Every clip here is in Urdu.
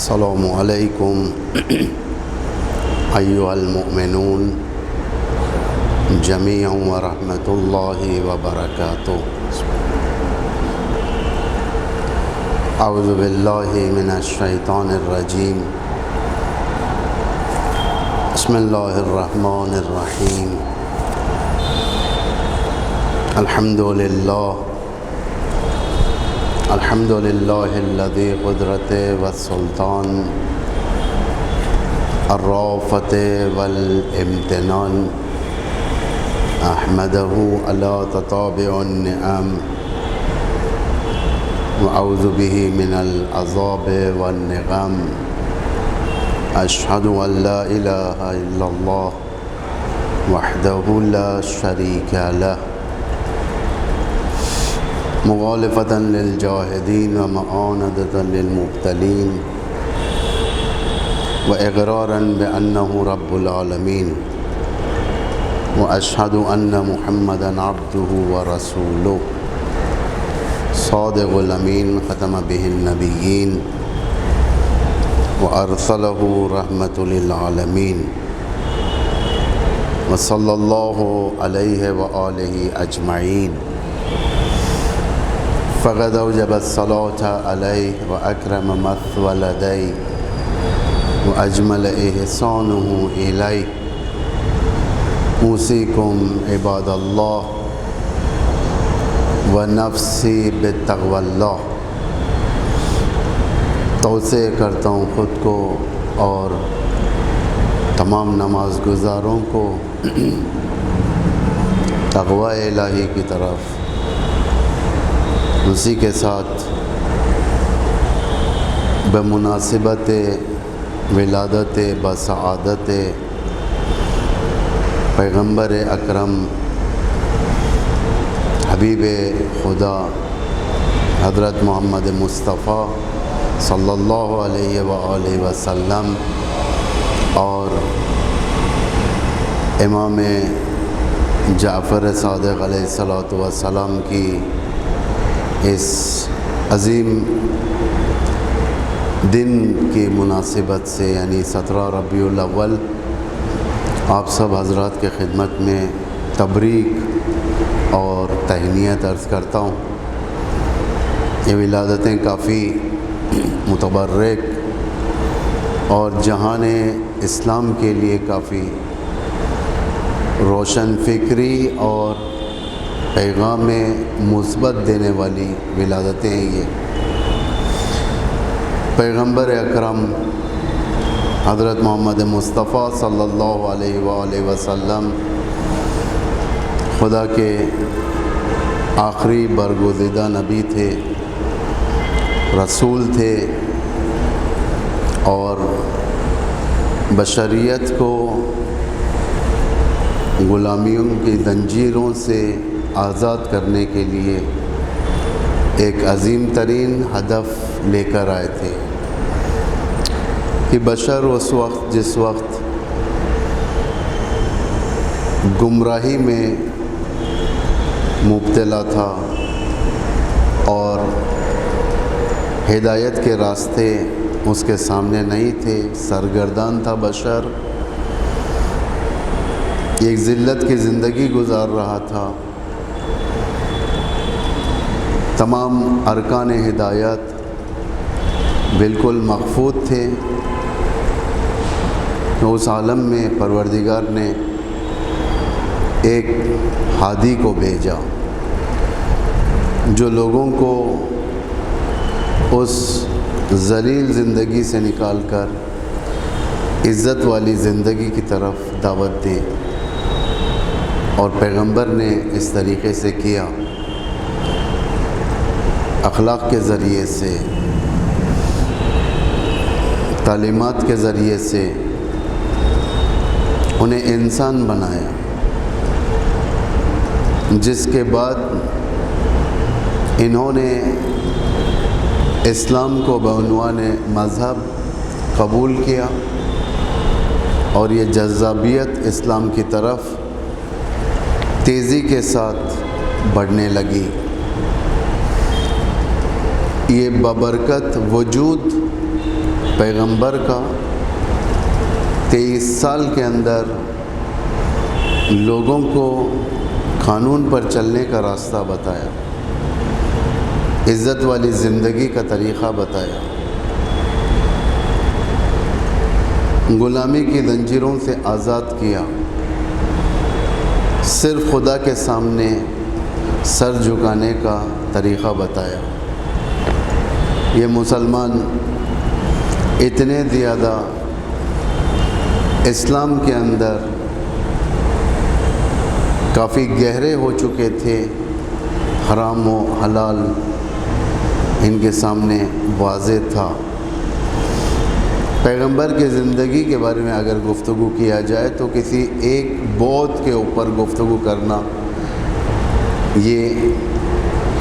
السلام علیکم ایھا المؤمنون جمیعا ورحمۃ اللہ وبرکاتہ۔ اعوذ باللہ من الشیطان الرجیم، بسم اللہ الرحمن الرحیم۔ الحمد للہ الذی قدرت والسلطان الرأفت والامتنان، احمدہ علی تتابع النعم واعوذ بہ من العذاب والنقم، اشہد ان لا الہ الا اللہ وحدہ لا شریک لہ، مغالفة للجاہدین ومعاندة للمبتلین وإقرارا بأنه رب العالمین، وأشهد أن محمدا عبده ورسوله صادق الأمین، ختم به النبیین وأرسله رحمة للعالمین، وصلی اللہ علیہ وآلہ اجمعین۔ فقد اوجب الصلاة علیہ واکرم مثوى لدیہ واجمل احسانہ الیہ، اوصیکم عباد اللہ ونفسی بتقوی اللہ۔ توصیہ کرتا ہوں خود کو اور تمام نماز گزاروں کو تقوی الہی کی طرف۔ اسی کے ساتھ بمناسبت ولادت بسعادت پیغمبر اکرم حبیب خدا حضرت محمد مصطفیٰ صلی اللہ علیہ وآلہ وسلم اور امام جعفر صادق علیہ السلام کی اس عظیم دن کی مناسبت سے، یعنی 17 ربیع الاول، آپ سب حضرات کے خدمت میں تبریک اور تہنیت عرض کرتا ہوں۔ یہ ولادتیں کافی متبرک اور جہان اسلام کے لیے کافی روشن فکری اور پیغام مثبت دینے والی ولادتیں ہیں۔ یہ پیغمبر اکرم حضرت محمد مصطفیٰ صلی اللہ علیہ وآلہ وسلم خدا کے آخری برگزیدہ نبی تھے، رسول تھے، اور بشریت کو غلامیوں کی زنجیروں سے آزاد کرنے کے لیے ایک عظیم ترین ہدف لے کر آئے تھے کہ بشر جس وقت گمراہی میں مبتلا تھا اور ہدایت کے راستے اس کے سامنے نہیں تھے، سرگردان تھا بشر، ایک ذلت کی زندگی گزار رہا تھا، تمام ارکان ہدایت بالکل مخفوت تھے۔ اس عالم میں پروردگار نے ایک ہادی کو بھیجا جو لوگوں کو اس ذلیل زندگی سے نکال کر عزت والی زندگی کی طرف دعوت دی، اور پیغمبر نے اس طریقے سے کیا، اخلاق کے ذریعے سے، تعلیمات کے ذریعے سے انہیں انسان بنایا، جس کے بعد انہوں نے اسلام کو بعنوان مذہب قبول کیا، اور یہ جذابیت اسلام کی طرف تیزی کے ساتھ بڑھنے لگی۔ یہ ببرکت وجود پیغمبر کا 23 سال کے اندر لوگوں کو قانون پر چلنے کا راستہ بتایا، عزت والی زندگی کا طریقہ بتایا، غلامی کی زنجیروں سے آزاد کیا، صرف خدا کے سامنے سر جھکانے کا طریقہ بتایا۔ یہ مسلمان اتنے زیادہ اسلام کے اندر کافی گہرے ہو چکے تھے، حرام و حلال ان کے سامنے واضح تھا۔ پیغمبر کی زندگی کے بارے میں اگر گفتگو کیا جائے تو کسی ایک بعد کے اوپر گفتگو کرنا یہ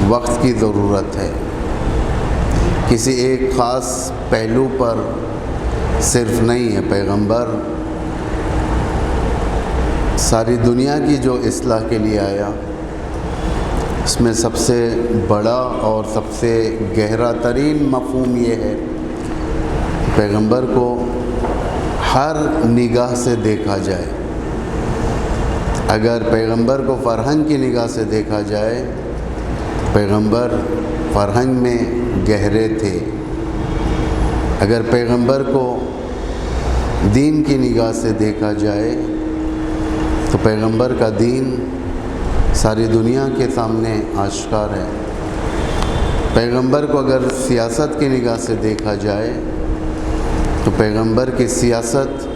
وقت کی ضرورت ہے، کسی ایک خاص پہلو پر صرف نہیں ہے۔ پیغمبر ساری دنیا کی جو اصلاح کے لیے آیا، اس میں سب سے بڑا اور سب سے گہرا ترین مفہوم یہ ہے کہ پیغمبر کو ہر نگاہ سے دیکھا جائے۔ اگر پیغمبر کو فرہنگ کی نگاہ سے دیکھا جائے، پیغمبر فرہنگ میں گہرے تھے۔ اگر پیغمبر کو دین کی نگاہ سے دیکھا جائے تو پیغمبر کا دین ساری دنیا کے سامنے آشکار ہے۔ پیغمبر کو اگر سیاست کی نگاہ سے دیکھا جائے تو پیغمبر کی سیاست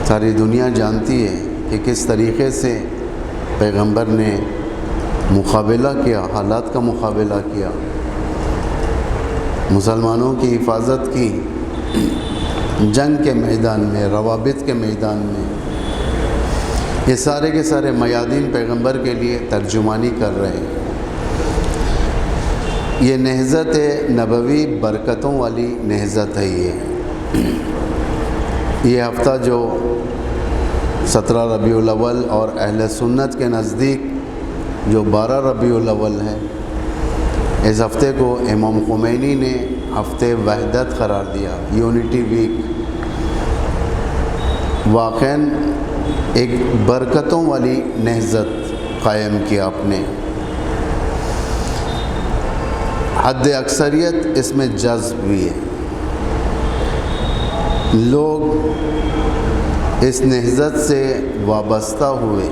ساری دنیا جانتی ہے کہ کس طریقے سے پیغمبر نے مقابلہ کیا، حالات کا مقابلہ کیا، مسلمانوں کی حفاظت کی، جنگ کے میدان میں، روابط کے میدان میں۔ یہ سارے کے سارے میادین پیغمبر کے لیے ترجمانی کر رہے ہیں۔ یہ نہضت نبوی برکتوں والی نہضت ہے۔ یہ ہفتہ جو 17 ربیع الاول اور اہل سنت کے نزدیک جو 12 ربیع الاول ہے، اس ہفتے کو امام خمینی نے ہفتے وحدت قرار دیا، یونٹی ویک۔ واقعاً ایک برکتوں والی نہضت قائم کیا آپ نے۔ حد اکثریت اس میں جذب ہوئی ہے، لوگ اس نہضت سے وابستہ ہوئے۔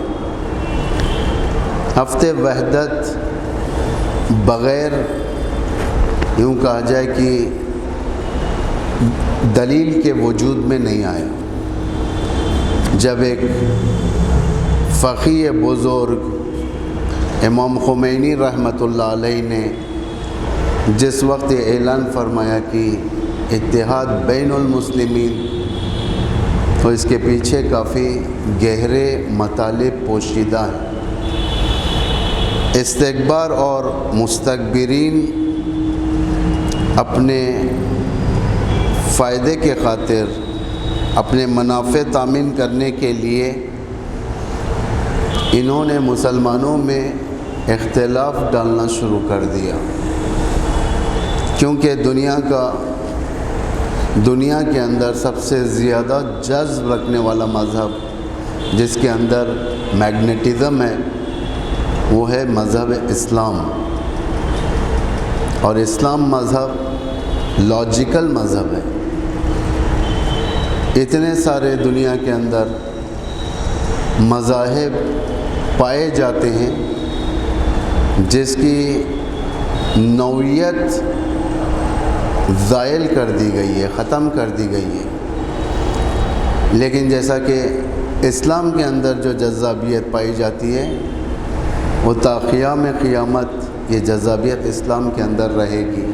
ہفتے وحدت بغیر یوں کہا جائے کہ دلیل کے وجود میں نہیں آیا۔ جب ایک فقیہ بزرگ امام خمینی رحمۃ اللہ علیہ نے جس وقت یہ اعلان فرمایا کہ اتحاد بین المسلمین، تو اس کے پیچھے کافی گہرے مطالب پوشیدہ ہیں۔ استکبار اور مستکبرین اپنے فائدے کے خاطر، اپنے منافع تامین کرنے کے لیے انہوں نے مسلمانوں میں اختلاف ڈالنا شروع کر دیا، کیونکہ دنیا کے اندر سب سے زیادہ جذب رکھنے والا مذہب جس کے اندر میگنیٹزم ہے وہ ہے مذہب اسلام۔ اور اسلام مذہب لاجیکل مذہب ہے۔ اتنے سارے دنیا کے اندر مذاہب پائے جاتے ہیں جس کی نوعیت زائل کر دی گئی ہے، ختم کر دی گئی ہے، لیکن جیسا کہ اسلام کے اندر جو جذابیت پائی جاتی ہے وہ تا قیام قیامت یہ جذابیت اسلام کے اندر رہے گی۔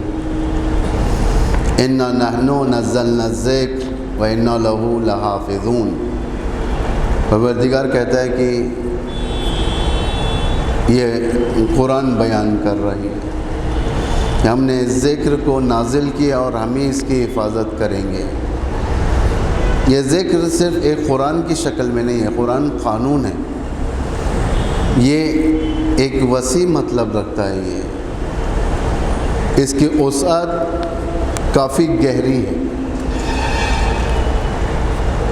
اِنَّا نَحْنُ نَزَّلْنَا الذِّکْرَ وَإِنَّا لَهُ لَحَافِظُونَ۔ پروردگار کہتا ہے کہ یہ قرآن بیان کر رہی ہے کہ ہم نے ذکر کو نازل کیا اور ہم ہی اس کی حفاظت کریں گے۔ یہ ذکر صرف ایک قرآن کی شکل میں نہیں ہے، قرآن قانون ہے، یہ ایک وسیع مطلب رکھتا ہے۔ یہ اس کی وسعت کافی گہری ہے۔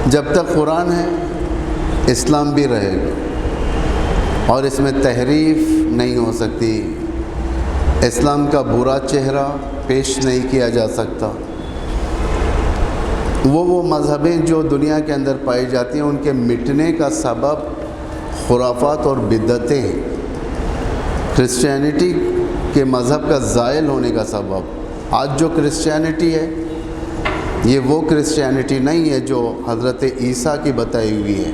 جب تک قرآن ہے اسلام بھی رہے گا، اور اس میں تحریف نہیں ہو سکتی، اسلام کا برا چہرہ پیش نہیں کیا جا سکتا۔ وہ مذہبیں جو دنیا کے اندر پائی جاتی ہیں ان کے مٹنے کا سبب خرافات اور بدعتیں ہیں۔ کرسچینٹی کے مذہب کا زائل ہونے کا سبب، آج جو کرسچینٹی ہے یہ وہ کرسچینٹی نہیں ہے جو حضرت عیسیٰ کی بتائی ہوئی ہے،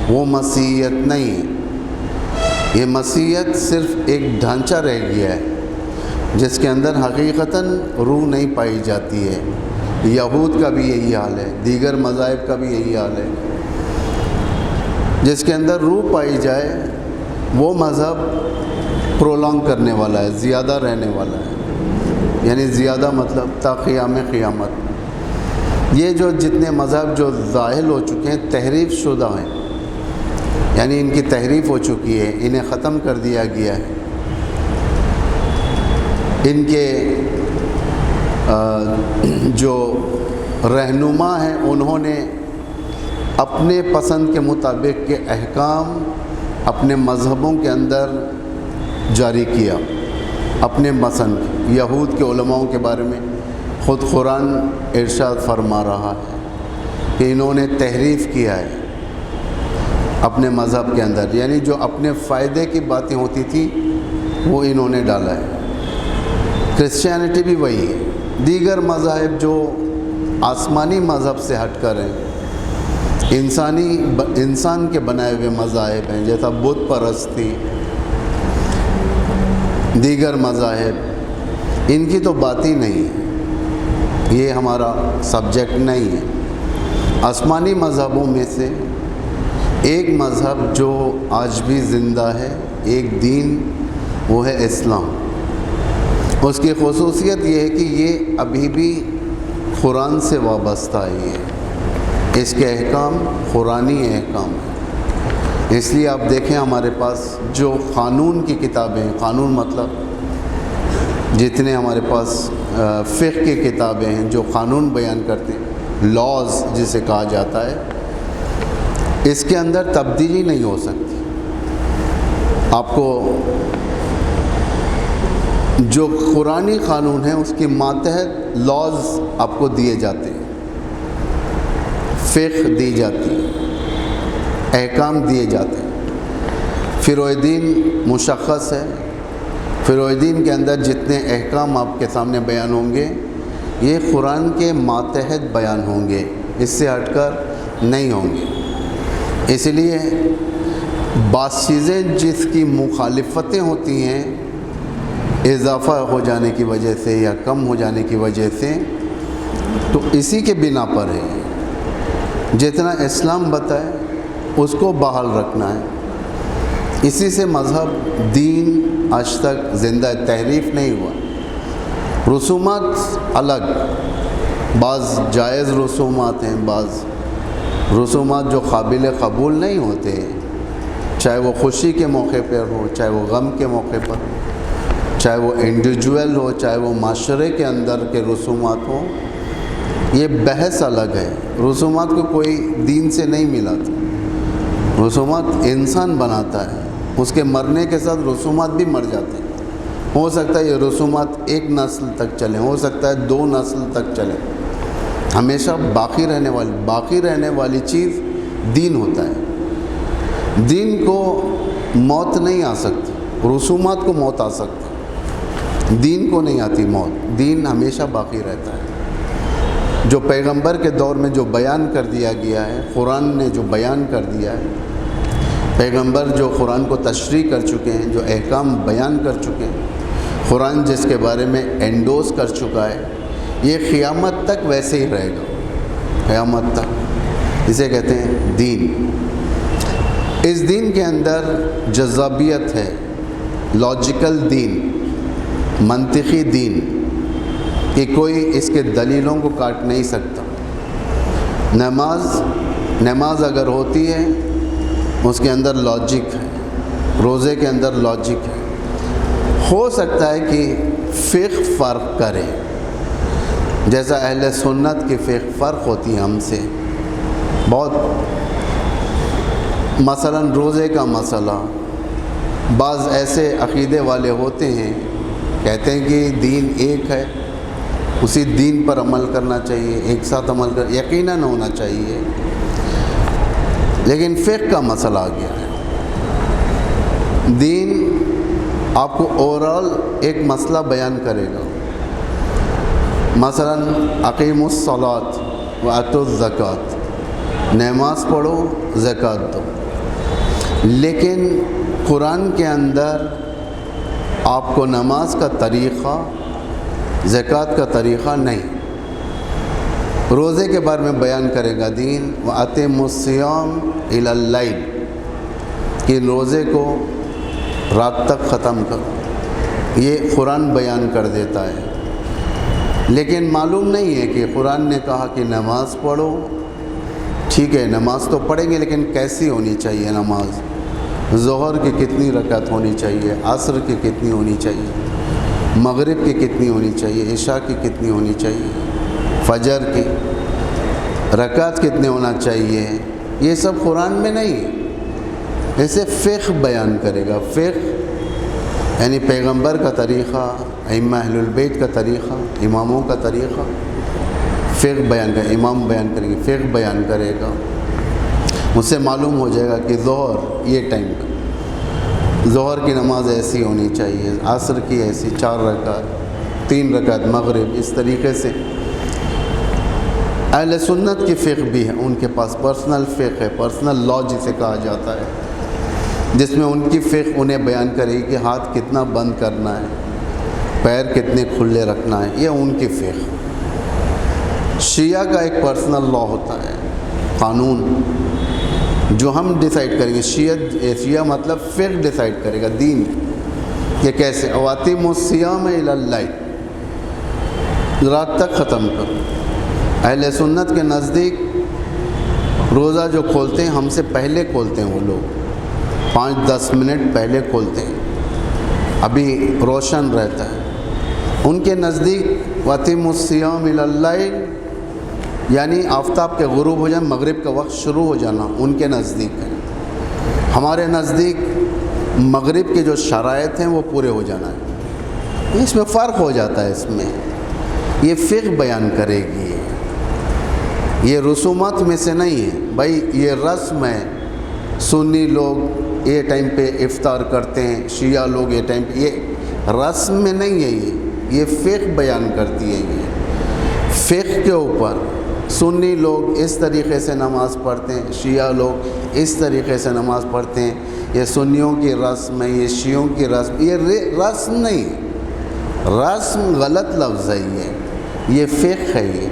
وہ مسیحیت نہیں ہے۔ یہ مسیحیت صرف ایک ڈھانچہ رہ گیا ہے جس کے اندر حقیقتاً روح نہیں پائی جاتی ہے۔ یہود کا بھی یہی حال ہے، دیگر مذاہب کا بھی یہی حال ہے۔ جس کے اندر روح پائی جائے وہ مذہب پرولونگ کرنے والا ہے، زیادہ رہنے والا ہے، یعنی زیادہ مطلب تا قیام قیامت۔ یہ جو جتنے مذہب جو زائل ہو چکے ہیں تحریف شدہ ہیں، یعنی ان کی تحریف ہو چکی ہے، انہیں ختم کر دیا گیا ہے۔ ان کے جو رہنما ہیں انہوں نے اپنے پسند کے مطابق کے احکام اپنے مذہبوں کے اندر جاری کیا، اپنے پسند۔ یہود کے علماؤں کے بارے میں خود قرآن ارشاد فرما رہا ہے کہ انہوں نے تحریف کیا ہے اپنے مذہب کے اندر، یعنی جو اپنے فائدے کی باتیں ہوتی تھی وہ انہوں نے ڈالا ہے۔ کرسچینٹی بھی وہی ہے۔ دیگر مذاہب جو آسمانی مذہب سے ہٹ کر ہیں، انسان کے بنائے ہوئے مذاہب ہیں، جیسا بت پرستی، دیگر مذاہب، ان کی تو بات ہی نہیں ہے، یہ ہمارا سبجیکٹ نہیں ہے۔ آسمانی مذہبوں میں سے ایک مذہب جو آج بھی زندہ ہے، ایک دین، وہ ہے اسلام۔ اس کی خصوصیت یہ ہے کہ یہ ابھی بھی قرآن سے وابستہ ہے، اس کے احکام قرآنی احکام ہیں۔ اس لیے آپ دیکھیں ہمارے پاس جو قانون کی کتابیں ہیں، قانون مطلب جتنے ہمارے پاس فقہ کی کتابیں ہیں جو قانون بیان کرتے ہیں، لاز جسے کہا جاتا ہے، اس کے اندر تبدیلی نہیں ہو سکتی۔ آپ کو جو قرآنی قانون ہے اس کے ماتحت لاز آپ کو دیے جاتے ہیں، فقہ دی جاتی ہے، احکام دیے جاتے ہیں۔ فروع دین مشخص ہے، فروع دین کے اندر جتنے احکام آپ کے سامنے بیان ہوں گے یہ قرآن کے ماتحت بیان ہوں گے، اس سے ہٹ کر نہیں ہوں گے۔ اس لیے بعض چیزیں جس کی مخالفتیں ہوتی ہیں اضافہ ہو جانے کی وجہ سے یا کم ہو جانے کی وجہ سے، تو اسی کے بنا پر ہے۔ جتنا اسلام بتائے اس کو بحال رکھنا ہے، اسی سے مذہب دین آج تک زندہ تحریف نہیں ہوا۔ رسومات الگ، بعض جائز رسومات ہیں، بعض رسومات جو قابل قبول نہیں ہوتے، چاہے وہ خوشی کے موقع پر ہو، چاہے وہ غم کے موقع پر ہو، چاہے وہ انڈیویجول ہو، چاہے وہ معاشرے کے اندر کے رسومات ہوں، یہ بحث الگ ہے۔ رسومات کو کوئی دین سے نہیں ملا تھا، رسومات انسان بناتا ہے، اس کے مرنے کے ساتھ رسومات بھی مر جاتے ہیں۔ ہو سکتا ہے یہ رسومات ایک نسل تک چلیں، ہو سکتا ہے 2 نسل تک چلیں، ہمیشہ باقی رہنے والی چیز دین ہوتا ہے۔ دین کو موت نہیں آ سکتی، رسومات کو موت آ سکتی، دین کو نہیں آتی موت، دین ہمیشہ باقی رہتا ہے۔ جو پیغمبر کے دور میں جو بیان کر دیا گیا ہے، قرآن نے جو بیان کر دیا ہے، پیغمبر جو قرآن کو تشریح کر چکے ہیں، جو احکام بیان کر چکے ہیں، قرآن جس کے بارے میں انڈوس کر چکا ہے، یہ قیامت تک ویسے ہی رہے گا، قیامت تک۔ اسے کہتے ہیں دین۔ اس دین کے اندر جذابیت ہے، لاجیکل دین، منطقی دین، کہ کوئی اس کے دلیلوں کو کاٹ نہیں سکتا۔ نماز اگر ہوتی ہے اس کے اندر لاجک ہے، روزے کے اندر لاجک ہے۔ ہو سکتا ہے کہ فقہ فرق کرے، جیسا اہل سنت کی فقہ فرق ہوتی ہے ہم سے، بہت مثلا روزے کا مسئلہ، بعض ایسے عقیدے والے ہوتے ہیں کہتے ہیں کہ دین ایک ہے، اسی دین پر عمل کرنا چاہیے، ایک ساتھ عمل یقیناً ہونا چاہیے، لیکن فقہ کا مسئلہ آ گیا ہے۔ دین آپ کو اوورال ایک مسئلہ بیان کرے گا، مثلا اقیموا الصلاۃ وآتوا الزکوٰۃ، نماز پڑھو زکوٰۃ دو، لیکن قرآن کے اندر آپ کو نماز کا طریقہ، زکوٰۃ کا طریقہ نہیں۔ روزے کے بارے میں بیان کرے گا دین، وَأَتِمُّوا الصِّيَامَ إِلَى اللَّيْلِ، کہ روزے کو رات تک ختم کرو، یہ قرآن بیان کر دیتا ہے۔ لیکن معلوم نہیں ہے کہ قرآن نے کہا کہ نماز پڑھو، ٹھیک ہے نماز تو پڑھیں گے لیکن کیسی ہونی چاہیے نماز، ظہر کی کتنی رکعت ہونی چاہیے، عصر کی کتنی ہونی چاہیے، مغرب کی کتنی ہونی چاہیے، عشاء کی کتنی ہونی چاہیے، فجر کی رکعت کتنے ہونا چاہیے، یہ سب قرآن میں نہیں ہے۔ ایسے فقہ بیان کرے گا، فقہ یعنی پیغمبر کا طریقہ، ائمہ اہل البیت کا طریقہ، اماموں کا طریقہ، فقہ بیان کرے، امام بیان کریں گے، فقہ بیان کرے گا۔ اس سے معلوم ہو جائے گا کہ ظہر یہ ٹائم کا، ظہر کی نماز ایسی ہونی چاہیے، عصر کی ایسی 4 رکعت، 3 رکعت مغرب، اس طریقے سے۔ اہل سنت کی فقہ بھی ہے، ان کے پاس پرسنل فقہ ہے، پرسنل لاء جسے کہا جاتا ہے، جس میں ان کی فقہ انہیں بیان کرے گی کہ ہاتھ کتنا بند کرنا ہے، پیر کتنے کھلے رکھنا ہے، یہ ان کی فقہ۔ شیعہ کا ایک پرسنل لاء ہوتا ہے، قانون جو ہم ڈیسائیڈ کریں گے، شیعہ مطلب فقہ ڈیسائیڈ کرے گا دین، یہ کیسے، وَأَتِمُّوا الصِّيَامَ إِلَى اللَّيْلِ، رات تک ختم کرو۔ اہل سنت کے نزدیک روزہ جو کھولتے ہیں ہم سے پہلے کھولتے ہیں، وہ لوگ 5-10 منٹ پہلے کھولتے ہیں، ابھی روشن رہتا ہے۔ ان کے نزدیک وَأَتِمُّوا الصِّيَامَ إِلَى اللَّيْلِ یعنی آفتاب کے غروب ہو جائے، مغرب کا وقت شروع ہو جانا ان کے نزدیک ہے۔ ہمارے نزدیک مغرب کے جو شرائط ہیں وہ پورے ہو جانا ہے، اس میں فرق ہو جاتا ہے۔ اس میں یہ فقہ بیان کرے گی، یہ رسومات میں سے نہیں ہے بھائی، یہ رسم ہے، سنی لوگ یہ ٹائم پہ افطار کرتے ہیں، شیعہ لوگ یہ ٹائم پہ، یہ رسم میں نہیں ہے، یہ فقہ بیان کرتی ہے۔ یہ فقہ کے اوپر سنی لوگ اس طریقے سے نماز پڑھتے ہیں، شیعہ لوگ اس طریقے سے نماز پڑھتے ہیں، یہ سنیوں کی رسم ہے، یہ شیعوں کی رسم، یہ رسم نہیں ہے، رسم غلط لفظ ہے، یہ فقہ ہے،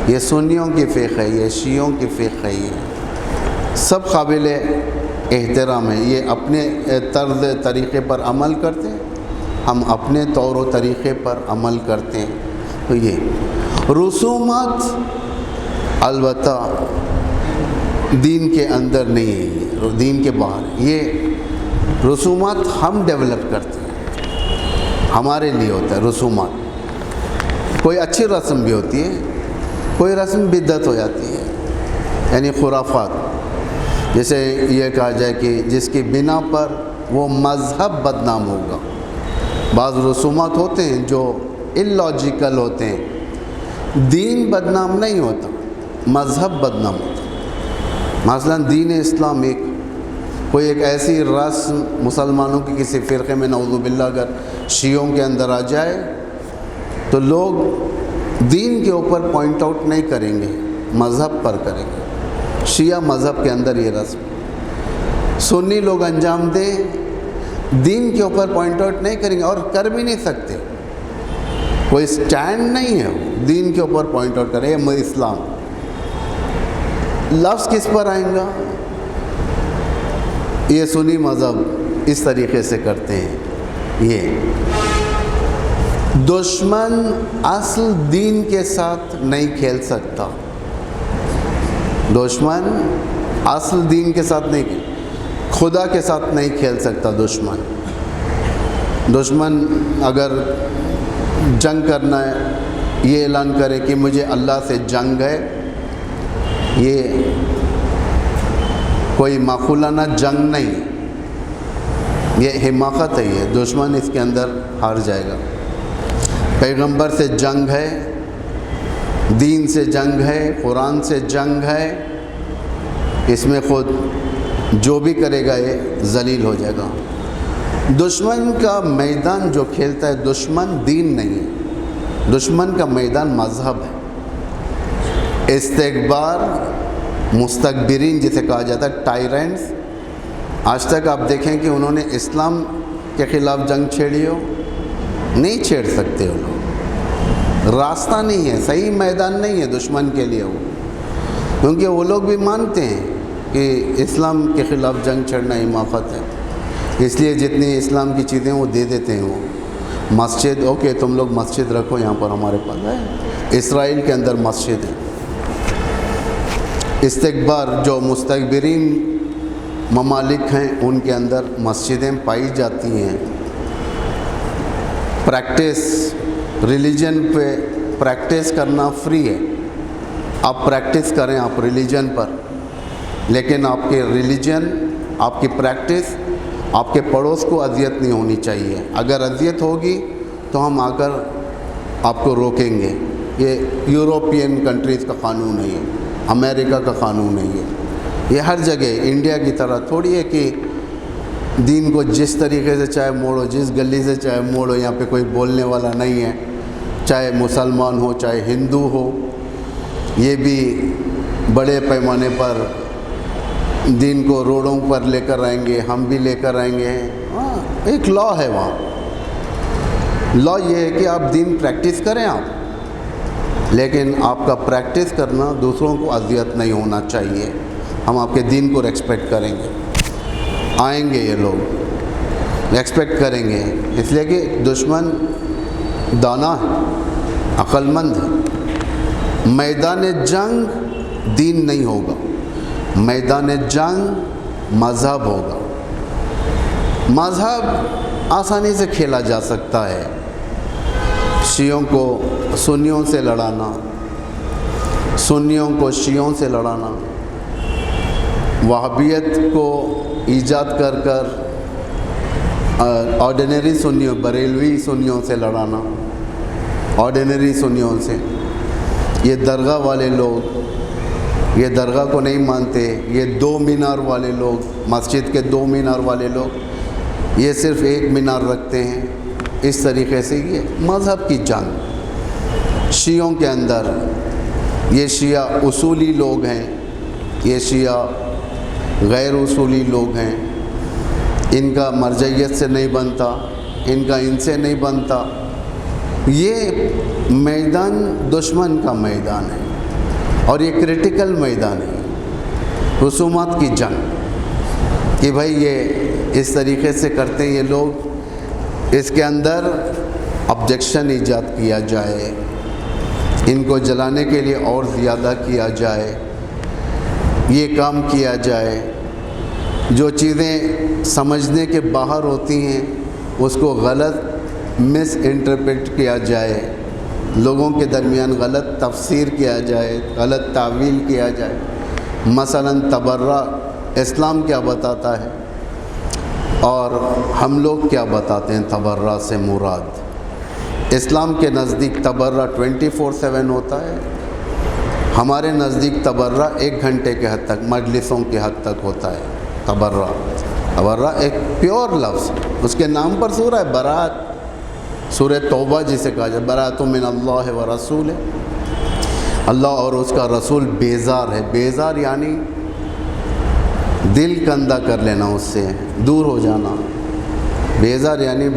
یہ سنیوں کی فقہ ہے، یہ شیعوں کی فقہ ہے، یہ سب قابل احترام ہے۔ یہ اپنے طرز طریقے پر عمل کرتے ہیں، ہم اپنے طور و طریقے پر عمل کرتے ہیں۔ تو یہ رسومات البتہ دین کے اندر نہیں ہے، یہ دین کے باہر، یہ رسومات ہم ڈیولپ کرتے ہیں، ہمارے لیے ہوتا ہے رسومات۔ کوئی اچھی رسم بھی ہوتی ہے، کوئی رسم بدعت ہو جاتی ہے، یعنی خرافات، جیسے یہ کہا جائے کہ جس کی بنا پر وہ مذہب بدنام ہوگا۔ بعض رسومات ہوتے ہیں جو اللاجیکل ہوتے ہیں، دین بدنام نہیں ہوتا، مذہب بدنام ہوتا۔ مثلا دین اسلام کوئی ایک ایسی رسم مسلمانوں کی کسی فرقے میں نعوذ باللہ اگر شیعوں کے اندر آ جائے تو لوگ دین کے اوپر پوائنٹ آؤٹ نہیں کریں گے، مذہب پر کریں گے۔ شیعہ مذہب کے اندر یہ رسم، سنی لوگ انجام دیں، دین کے اوپر پوائنٹ آؤٹ نہیں کریں گے اور کر بھی نہیں سکتے، کوئی سٹینڈ نہیں ہے دین کے اوپر پوائنٹ آؤٹ کرے اسلام۔ لفظ کس پر آئیں گا؟ یہ سنی مذہب اس طریقے سے کرتے ہیں۔ یہ دشمن اصل دین کے ساتھ نہیں کھیل سکتا، دشمن اصل دین کے ساتھ نہیں، خدا کے ساتھ نہیں کھیل سکتا۔ دشمن اگر جنگ کرنا ہے، یہ اعلان کرے کہ مجھے اللہ سے جنگ ہے، یہ کوئی معقولانہ جنگ نہیں ہے، یہ حماقت ہے، یہ دشمن اس کے اندر ہار جائے گا۔ پیغمبر سے جنگ ہے، دین سے جنگ ہے، قرآن سے جنگ ہے، اس میں خود جو بھی کرے گا یہ ذلیل ہو جائے گا۔ دشمن کا میدان جو کھیلتا ہے، دشمن دین نہیں ہے، دشمن کا میدان مذہب ہے۔ استکبار، مستکبرین جسے کہا جاتا ہے، ٹائرنٹس، آج تک آپ دیکھیں کہ انہوں نے اسلام کے خلاف جنگ چھیڑی ہو؟ نہیں چھیڑ سکتے وہ لوگ، راستہ نہیں ہے، صحیح میدان نہیں ہے دشمن کے لیے وہ، کیونکہ وہ لوگ بھی مانتے ہیں کہ اسلام کے خلاف جنگ چھیڑنا حماقت ہے، اس لیے جتنی اسلام کی چیزیں وہ دے دیتے ہیں۔ وہ مسجد، اوکے تم لوگ مسجد رکھو یہاں پر، ہمارے پاس ہے، اسرائیل کے اندر مسجد ہے۔ استکبار، جو مستکبرین ممالک ہیں ان کے اندر مسجدیں پائی جاتی ہیں۔ پریکٹس، ریلیجن پہ پریکٹس کرنا فری ہے، آپ پریکٹس کریں آپ ریلیجن پر، لیکن آپ کے ریلیجن، آپ کی پریکٹس آپ کے پڑوس کو اذیت نہیں ہونی چاہیے۔ اگر اذیت ہوگی تو ہم آ کر آپ کو روکیں گے۔ یہ یوروپین کنٹریز کا قانون ہے، یہ امریکہ کا قانون ہے، یہ ہر جگہ انڈیا کی طرح تھوڑی ہے کہ دین کو جس طریقے سے چاہے موڑو، جس گلی سے چاہے موڑو، یہاں پہ کوئی بولنے والا نہیں ہے، چاہے مسلمان ہو چاہے ہندو ہو۔ یہ بھی بڑے پیمانے پر دین کو روڈوں پر لے کر آئیں گے، ہم بھی لے کر آئیں گے۔ ایک لا ہے وہاں، لا یہ ہے کہ آپ دین پریکٹس کریں آپ، لیکن آپ کا پریکٹس کرنا دوسروں کو اذیت نہیں ہونا چاہیے۔ ہم آپ کے دین کو ریسپیکٹ کریں گے، آئیں گے یہ لوگ ریسپیکٹ کریں گے، اس لیے کہ دشمن دانا ہے، عقل مند ہے۔ میدان جنگ دین نہیں ہوگا، میدان جنگ مذہب ہوگا۔ مذہب آسانی سے کھیلا جا سکتا ہے، شیعوں کو سنیوں سے لڑانا، سنیوں کو شیعوں سے لڑانا، وہابیت کو ایجاد کر کر آرڈینری سنیوں، بریلوی سنیوں سے لڑانا، آرڈینری سنیوں سے۔ یہ درگاہ والے لوگ، یہ درگاہ کو نہیں مانتے، یہ دو مینار والے لوگ، مسجد کے دو مینار والے لوگ، یہ صرف ایک مینار رکھتے ہیں۔ اس طریقے سے یہ مذہب کی جنگ شیعوں کے اندر، یہ شیعہ اصولی لوگ ہیں، یہ شیعہ غیر اصولی لوگ ہیں، ان کا مرجعیت سے نہیں بنتا، ان کا ان سے نہیں بنتا۔ یہ میدان دشمن کا میدان ہے اور یہ کرٹیکل میدان ہے، رسومات کی جنگ، کہ بھائی یہ اس طریقے سے کرتے ہیں یہ لوگ، اس کے اندر آبجیکشن ایجاد کیا جائے، ان کو جلانے کے لیے اور زیادہ کیا جائے، یہ کام کیا جائے۔ جو چیزیں سمجھنے کے باہر ہوتی ہیں اس کو غلط مس انٹرپریٹ کیا جائے، لوگوں کے درمیان غلط تفسیر کیا جائے، غلط تعویل کیا جائے۔ مثلا تبرع اسلام کیا بتاتا ہے اور ہم لوگ کیا بتاتے ہیں تبرع سے مراد؟ اسلام کے نزدیک تبرع 24/7 ہوتا ہے، ہمارے نزدیک تبرع 1 گھنٹے کے حد تک، مجلسوں کے حد تک ہوتا ہے۔ تبرع ایک پیور لفظ، اس کے نام پر سورہ ہے برات، سورہ توبہ جسے کہا جائے، برات من اللہ و رسول، اللہ اور اس کا رسول بیزار ہے۔ بیزار یعنی دل گندا کر لینا، اس سے دور ہو جانا۔ بیزار یعنی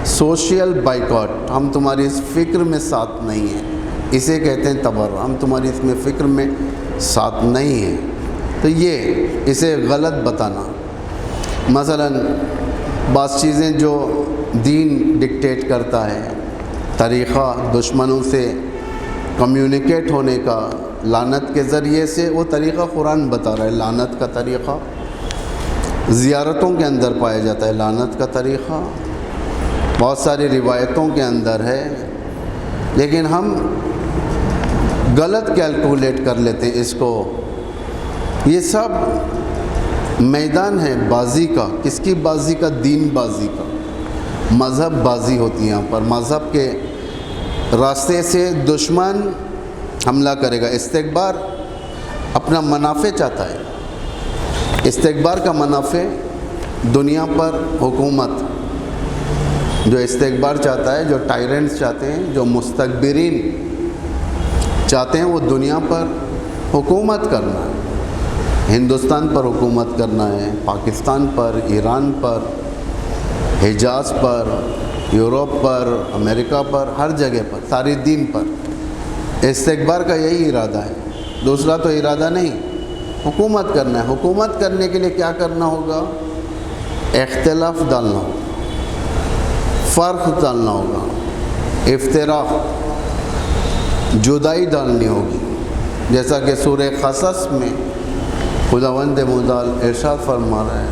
سوشل بائیکاٹ، ہم تمہاری اس فکر میں ساتھ نہیں ہیں، اسے کہتے ہیں تبرع، ہم تمہاری اس میں فکر میں ساتھ نہیں ہیں۔ تو یہ اسے غلط بتانا۔ مثلا بعض چیزیں جو دین ڈکٹیٹ کرتا ہے، طریقہ دشمنوں سے کمیونیکیٹ ہونے کا لعنت کے ذریعے سے، وہ طریقہ قرآن بتا رہا ہے۔ لعنت کا طریقہ زیارتوں کے اندر پایا جاتا ہے، لعنت کا طریقہ بہت ساری روایتوں کے اندر ہے، لیکن ہم غلط کیلکولیٹ کر لیتے ہیں اس کو۔ یہ سب میدان ہے بازی کا. کس کی بازی کا؟ دین بازی کا. مذہب بازی ہوتی ہے یہاں پر. مذہب کے راستے سے دشمن حملہ کرے گا. استکبار اپنا منافع چاہتا ہے. استکبار کا منافع دنیا پر حکومت. جو استکبار چاہتا ہے، جو ٹائرنٹس چاہتے ہیں، جو مستکبرین چاہتے ہیں، وہ دنیا پر حکومت کرنا ہے. ہندوستان پر حکومت کرنا ہے، پاکستان پر، ایران پر، حجاز پر، یورپ پر، امریکہ پر، ہر جگہ پر، ساری دین پر. استکبار کا یہی ارادہ ہے. دوسرا تو ارادہ نہیں. حکومت کرنا ہے. حکومت کرنے کے لیے کیا کرنا ہوگا؟ اختلاف ڈالنا ہوگا، فرق ڈالنا ہوگا، افتراق، جدائی ڈالنی ہوگی. جیسا کہ سورہ قصص میں خداوند متعال ارشاد فرما رہا ہے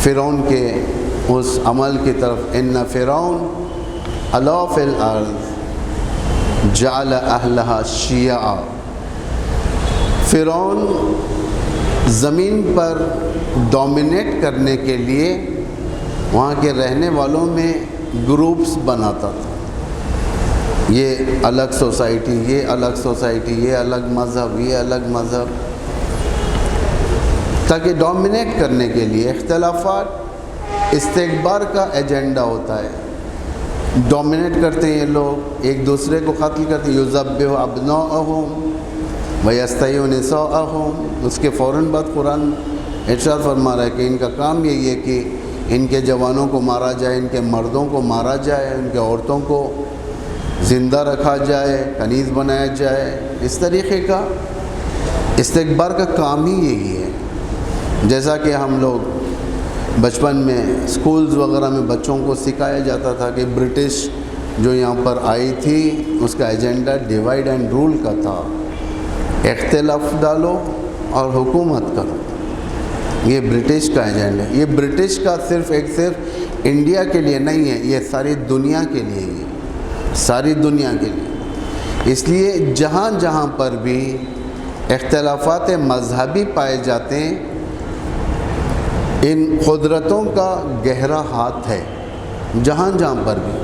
فرعون کے اس عمل کی طرف، ان فرعون علا فی الارض جعل اہلہا شیعا. فرعون زمین پر ڈومینیٹ کرنے کے لیے وہاں کے رہنے والوں میں گروپس بناتا تھا. یہ الگ سوسائٹی، یہ الگ سوسائٹی، یہ الگ مذہب، یہ الگ مذہب، تاکہ ڈومینیٹ کرنے کے لیے. اختلافات استکبار کا ایجنڈا ہوتا ہے. ڈومینیٹ کرتے ہیں یہ لوگ، ایک دوسرے کو قتل کرتے ہیں. یذبح ابناءہم ویستحیی نساءہم. اس کے فوراً بعد قرآن ارشاد فرما رہا ہے کہ ان کا کام یہی ہے کہ ان کے جوانوں کو مارا جائے، ان کے مردوں کو مارا جائے، ان کے عورتوں کو زندہ رکھا جائے، کنیز بنایا جائے. اس طریقے کا استکبار کا کام ہی یہی ہے. جیسا کہ ہم لوگ بچپن میں اسکولز وغیرہ میں بچوں کو سکھایا جاتا تھا کہ برٹش جو یہاں پر آئی تھی اس کا ایجنڈا ڈیوائڈ اینڈ رول کا تھا. اختلاف ڈالو اور حکومت کرو. یہ برٹش کا ایجنڈا ہے. یہ برٹش کا صرف انڈیا کے لیے نہیں ہے، یہ ساری دنیا کے لیے ہی ہے، ساری دنیا کے لیے. اس لیے جہاں جہاں پر بھی اختلافات مذہبی پائے جاتے ہیں، ان قدرتوں کا گہرا ہاتھ ہے. جہاں جہاں پر بھی،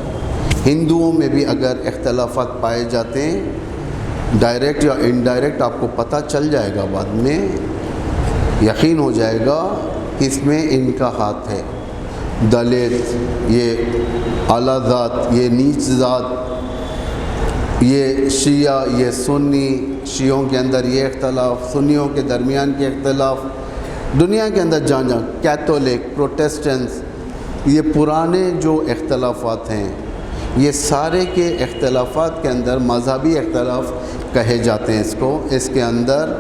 ہندوؤں میں بھی اگر اختلافات پائے جاتے ہیں، ڈائریکٹ یا انڈائریکٹ آپ کو پتہ چل جائے گا، بعد میں یقین ہو جائے گا کہ اس میں ان کا ہاتھ ہے. دلت، یہ اعلیٰ ذات، یہ نیچ ذات، یہ شیعہ، یہ سنی، شیعوں کے اندر یہ اختلاف، سنیوں کے درمیان کے اختلاف، دنیا کے اندر جہاں جہاں کیتھولک، پروٹیسٹنٹس، یہ پرانے جو اختلافات ہیں، یہ سارے کے اختلافات کے اندر مذہبی اختلاف کہے جاتے ہیں. اس کے اندر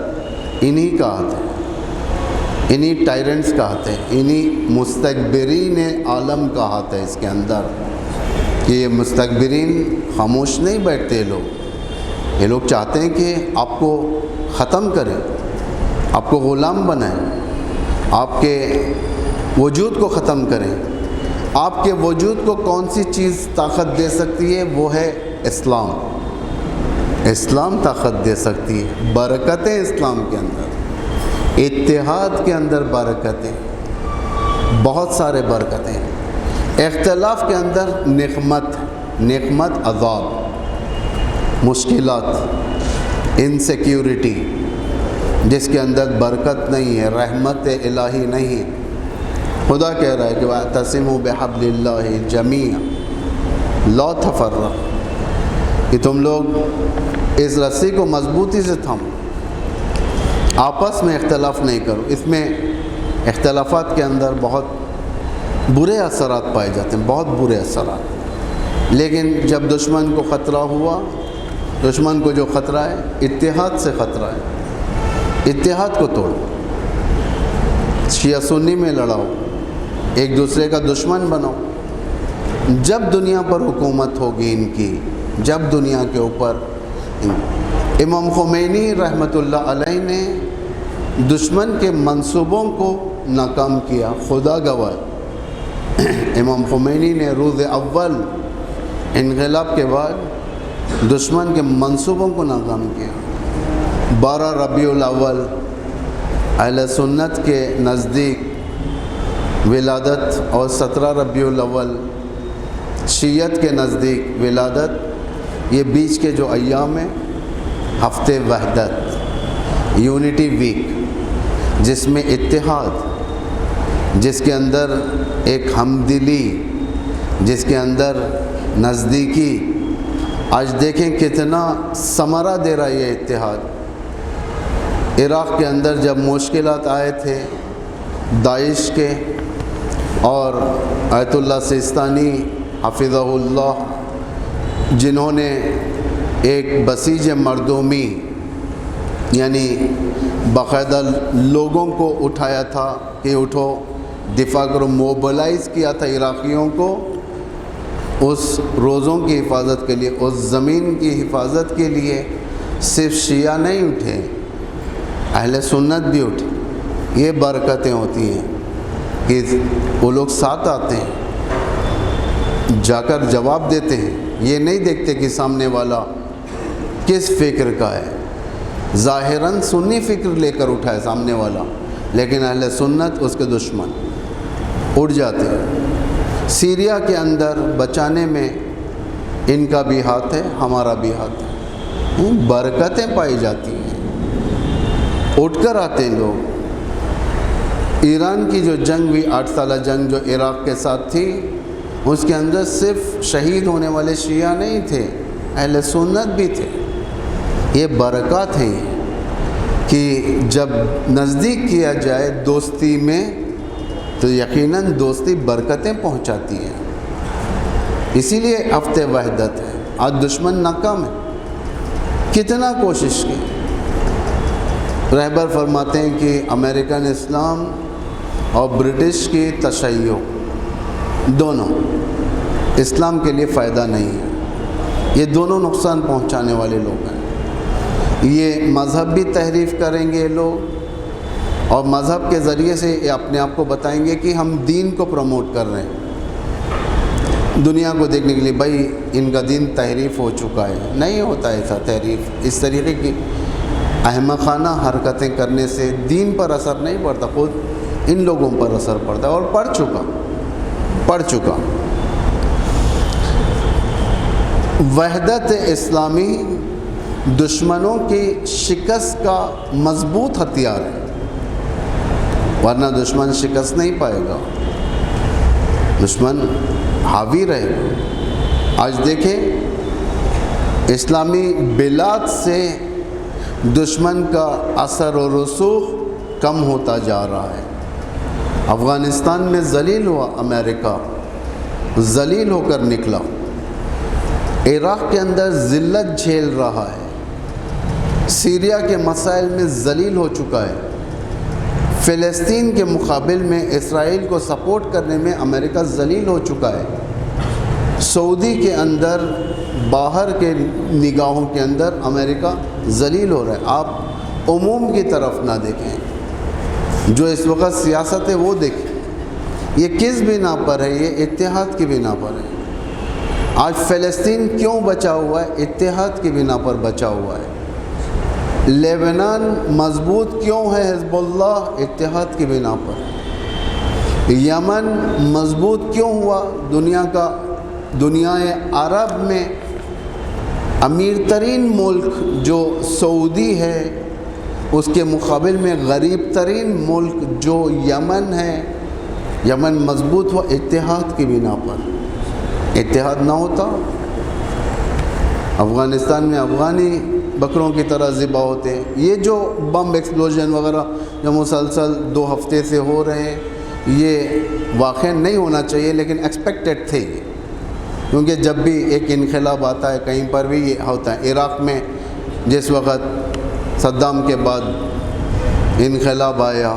انہی کا ہاتھ ہے، انہی ٹائرنٹس کا ہاتھ ہے، انہی مستکبرین عالم کا ہاتھ ہے اس کے اندر. کہ یہ مستکبرین خاموش نہیں بیٹھتے. یہ لوگ چاہتے ہیں کہ آپ کو ختم کریں، آپ کو غلام بنائیں، آپ کے وجود کو ختم کریں. آپ کے وجود کو کون سی چیز طاقت دے سکتی ہے؟ وہ ہے اسلام. اسلام طاقت دے سکتی ہے. برکتیں اسلام کے اندر، اتحاد کے اندر برکتیں، بہت سارے برکتیں. اختلاف کے اندر نقمت عذاب، مشکلات، انسیکیورٹی، جس کے اندر برکت نہیں ہے، رحمت الہی نہیں ہے. خدا کہہ رہا ہے کہ وَاعْتَصِمُوا بِحَبْلِ اللَّهِ جَمِيعًا لَا تَفَرَّقُوا، کہ تم لوگ اس رسی کو مضبوطی سے تھامو، آپس میں اختلاف نہیں کرو. اس میں اختلافات کے اندر بہت برے اثرات پائے جاتے ہیں، بہت برے اثرات. لیکن جب دشمن کو خطرہ ہوا، دشمن کو جو خطرہ ہے اتحاد سے خطرہ ہے. اتحاد کو توڑو، شیعہ سنی میں لڑاؤ، ایک دوسرے کا دشمن بناؤ. جب دنیا پر حکومت ہوگی ان کی، جب دنیا کے اوپر، امام خمینی رحمۃ اللہ علیہ نے دشمن کے منصوبوں کو ناکام کیا. خدا گواہ، امام خمینی نے روز اول انقلاب کے بعد دشمن کے منصوبوں کو ناکام کیا. 12 ربیع الاول اہل سنت کے نزدیک ولادت اور 17 ربیع الاول شیعت کے نزدیک ولادت، یہ بیچ کے جو ایام ہیں ہفتے وحدت، یونٹی ویک، جس میں اتحاد، جس کے اندر ایک ہمدلی، جس کے اندر نزدیکی، آج دیکھیں کتنا ثمرہ دے رہا ہے یہ اتحاد۔ عراق کے اندر جب مشکلات آئے تھے داعش کے، اور آیت اللہ سیستانی حفظہ اللہ، جنہوں نے ایک بسیج مردمی یعنی باقاعدہ لوگوں کو اٹھایا تھا کہ اٹھو دفاع کرو، موبلائز کیا تھا عراقیوں کو اس روزوں کی حفاظت کے لیے، اس زمین کی حفاظت کے لیے۔ صرف شیعہ نہیں اٹھے، اہل سنت بھی اٹھے۔ یہ برکتیں ہوتی ہیں کہ وہ لوگ ساتھ آتے ہیں، جا کر جواب دیتے ہیں، یہ نہیں دیکھتے کہ سامنے والا کس فکر کا ہے۔ ظاہراً سنی فکر لے کر اٹھا ہے سامنے والا، لیکن اہل سنت اس کے دشمن اٹھ جاتے ہیں۔ سیریا کے اندر بچانے میں ان کا بھی ہاتھ ہے، ہمارا بھی ہاتھ ہے، برکتیں پائی جاتی ہیں، اٹھ کر آتے ہیں لوگ۔ ایران کی جو جنگ ہوئی 8 سالہ جنگ جو عراق کے ساتھ تھی، اس کے اندر صرف شہید ہونے والے شیعہ نہیں تھے، اہل سنت بھی تھے۔ یہ برکات ہیں کہ جب نزدیک کیا جائے دوستی میں تو یقیناً دوستی برکتیں پہنچاتی ہے۔ اسی لیے ہفتے وحدت ہے۔ آج دشمن ناکام ہے، کتنا کوشش کی۔ رہبر فرماتے ہیں کہ امریکن اسلام اور برٹش کی تشیع دونوں اسلام کے لیے فائدہ نہیں ہے، یہ دونوں نقصان پہنچانے والے لوگ ہیں۔ یہ مذہب بھی تحریف کریں گے لوگ، اور مذہب کے ذریعے سے یہ اپنے آپ کو بتائیں گے کہ ہم دین کو پروموٹ کر رہے ہیں دنیا کو دیکھنے کے لیے۔ بھائی ان کا دین تحریف ہو چکا ہے، نہیں ہوتا ایسا تحریف۔ اس طریقے کی احمقانہ حرکتیں کرنے سے دین پر اثر نہیں پڑتا، خود ان لوگوں پر اثر پڑتا ہے، اور پڑ چکا۔ وحدت اسلامی دشمنوں کی شکست کا مضبوط ہتھیار ہے، ورنہ دشمن شکست نہیں پائے گا، دشمن حاوی رہے گا۔ آج دیکھیں اسلامی بلاد سے دشمن کا اثر و رسوخ کم ہوتا جا رہا ہے۔ افغانستان میں ذلیل ہوا امریکہ، ذلیل ہو کر نکلا۔ عراق کے اندر ذلت جھیل رہا ہے، سیریا کے مسائل میں ذلیل ہو چکا ہے۔ فلسطین کے مقابل میں اسرائیل کو سپورٹ کرنے میں امریکہ ذلیل ہو چکا ہے۔ سعودی کے اندر، باہر کے نگاہوں کے اندر امریکہ ذلیل ہو رہا ہے۔ آپ عموم کی طرف نہ دیکھیں، جو اس وقت سیاست ہے وہ دیکھیں۔ یہ کس بنا پر ہے؟ یہ اتحاد کی بنا پر ہے۔ آج فلسطین کیوں بچا ہوا ہے؟ اتحاد کی بنا پر بچا ہوا ہے۔ لیبنان مضبوط کیوں ہے حزب اللہ؟ اتحاد کی بنا پر۔ یمن مضبوط کیوں ہوا؟ دنیا عرب میں امیر ترین ملک جو سعودی ہے، اس کے مقابل میں غریب ترین ملک جو یمن ہے، یمن مضبوط ہوا اتحاد کی بنا پر۔ اتحاد نہ ہوتا، افغانستان میں افغانی بکروں کی طرح ذبح ہوتے ہیں۔ یہ جو بم ایکسپلوژن وغیرہ جو مسلسل 2 ہفتے سے ہو رہے ہیں، یہ واقع نہیں ہونا چاہیے، لیکن ایکسپیکٹڈ تھے یہ، کیونکہ جب بھی ایک انقلاب آتا ہے کہیں پر بھی یہ ہوتا ہے۔ عراق میں جس وقت صدام کے بعد انقلاب آیا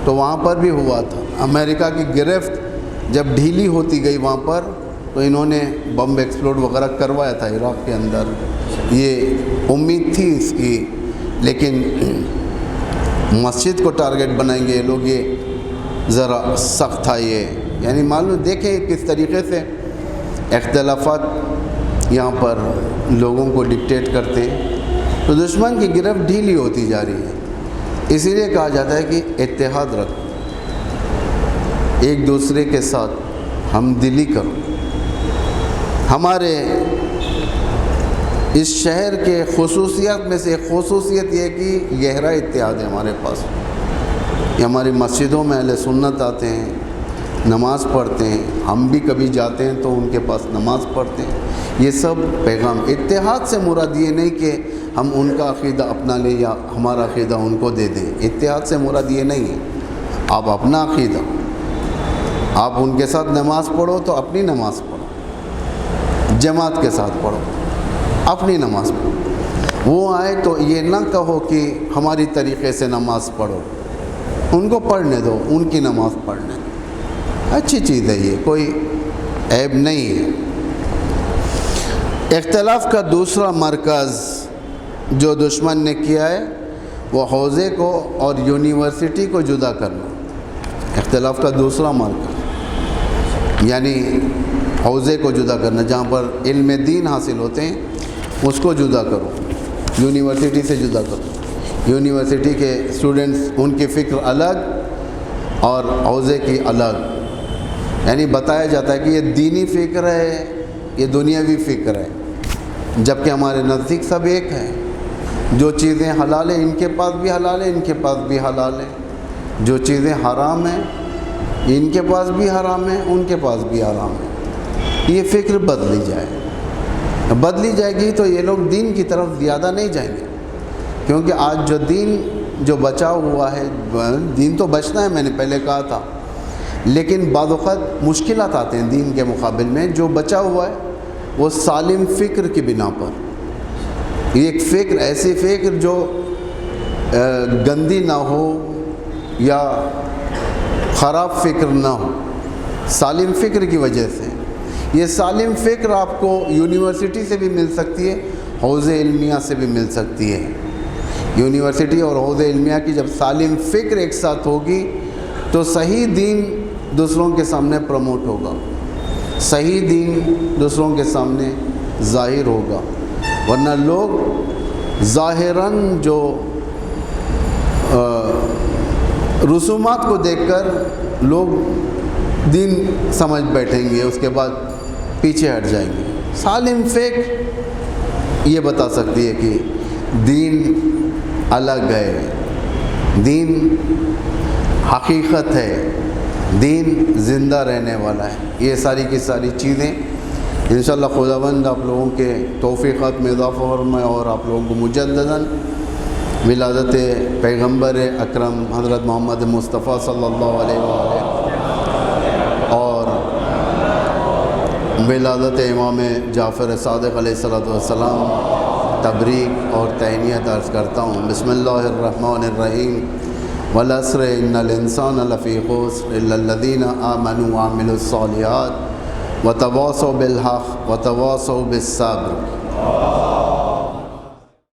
تو وہاں پر بھی ہوا تھا۔ امریکہ کی گرفت جب ڈھیلی ہوتی گئی وہاں پر، تو انہوں نے بم ایکسپلوڈ وغیرہ کروایا تھا عراق کے اندر۔ یہ امید تھی اس کی، لیکن مسجد کو ٹارگٹ بنائیں گے یہ لوگ، یہ ذرا سخت تھا یہ۔ یعنی معلوم دیکھیں کس طریقے سے اختلافات یہاں پر لوگوں کو ڈکٹیٹ کرتے ہیں، تو دشمن کی گرفت ڈھیلی ہوتی جا رہی ہے۔ اسی لیے کہا جاتا ہے کہ اتحاد رکھو، ایک دوسرے کے ساتھ ہمدلی کرو۔ ہمارے اس شہر کے خصوصیات میں سے ایک خصوصیت یہ ہے کہ گہرا اتحاد ہے ہمارے پاس۔ یہ ہماری مسجدوں میں اہل سنت آتے ہیں، نماز پڑھتے ہیں، ہم بھی کبھی جاتے ہیں تو ان کے پاس نماز پڑھتے ہیں۔ یہ سب پیغام اتحاد سے مراد یہ نہیں کہ ہم ان کا عقیدہ اپنا لیں یا ہمارا عقیدہ ان کو دے دیں۔ اتحاد سے مراد یہ نہیں ہے آپ اپنا عقیدہ، آپ ان کے ساتھ نماز پڑھو تو اپنی نماز پڑھو، جماعت کے ساتھ پڑھو، اپنی نماز پڑھو۔ وہ آئے تو یہ نہ کہو کہ ہماری طریقے سے نماز پڑھو، ان کو پڑھنے دو، ان کی نماز پڑھنے دو، اچھی چیز ہے، یہ کوئی عیب نہیں ہے۔ اختلاف کا دوسرا مرکز جو دشمن نے کیا ہے وہ حوزے کو اور یونیورسٹی کو جدا کرنا۔ اختلاف کا دوسرا مرکز یعنی حوزے کو جدا کرنا، جہاں پر علم دین حاصل ہوتے ہیں اس کو جدا کرو، یونیورسٹی سے جدا کرو۔ یونیورسٹی کے اسٹوڈنٹس ان کی فکر الگ اور حوزے کی الگ، یعنی بتایا جاتا ہے کہ یہ دینی فکر ہے، یہ دنیاوی فکر ہے، جبکہ ہمارے نزدیک سب ایک ہے۔ جو چیزیں حلال ہیں ان کے پاس بھی حلال ہے، ان کے پاس بھی حلال ہے۔ جو چیزیں حرام ہیں ان کے پاس بھی حرام ہے، ان کے پاس بھی حرام ہے۔ یہ فکر بدلی جائے گی تو یہ لوگ دین کی طرف زیادہ نہیں جائیں گے، کیونکہ آج جو دین جو بچا ہوا ہے، دین تو بچنا ہے، میں نے پہلے کہا تھا، لیکن بعض اوقات مشکلات آتے ہیں دین کے مقابل میں۔ جو بچا ہوا ہے وہ سالم فکر کی بنا پر، ایک فکر ایسی فکر جو گندی نہ ہو یا خراب فکر نہ ہو، سالم فکر کی وجہ سے۔ یہ سالم فکر آپ کو یونیورسٹی سے بھی مل سکتی ہے، حوض علمیہ سے بھی مل سکتی ہے۔ یونیورسٹی اور حوض علمیہ کی جب سالم فکر ایک ساتھ ہوگی تو صحیح دین دوسروں کے سامنے پروموٹ ہوگا، صحیح دین دوسروں کے سامنے ظاہر ہوگا، ورنہ لوگ ظاہراً جو رسومات کو دیکھ کر لوگ دین سمجھ بیٹھیں گے، اس کے بعد پیچھے ہٹ جائیں گے۔ سالم فکر یہ بتا سکتی ہے کہ دین الگ ہے، دین حقیقت ہے، دین زندہ رہنے والا ہے۔ یہ ساری کی ساری چیزیں انشاءاللہ خداوند آپ لوگوں کے توفیقات میں اضافہ فرمائے اور آپ لوگوں کو مجدداً ولادت پیغمبر اکرم حضرت محمد مصطفیٰ صلی اللہ علیہ وآلہ اور ولادت امام جعفر صادق علیہ السلام تبریک اور تہنیت عرض کرتا ہوں۔ بسم اللہ الرحمن الرحیم۔ والعصر ان الانسان لفی خسر الا الذین آمنوا وعملوا الصالحات وتواصوا بالحق وتواصوا بالصبر۔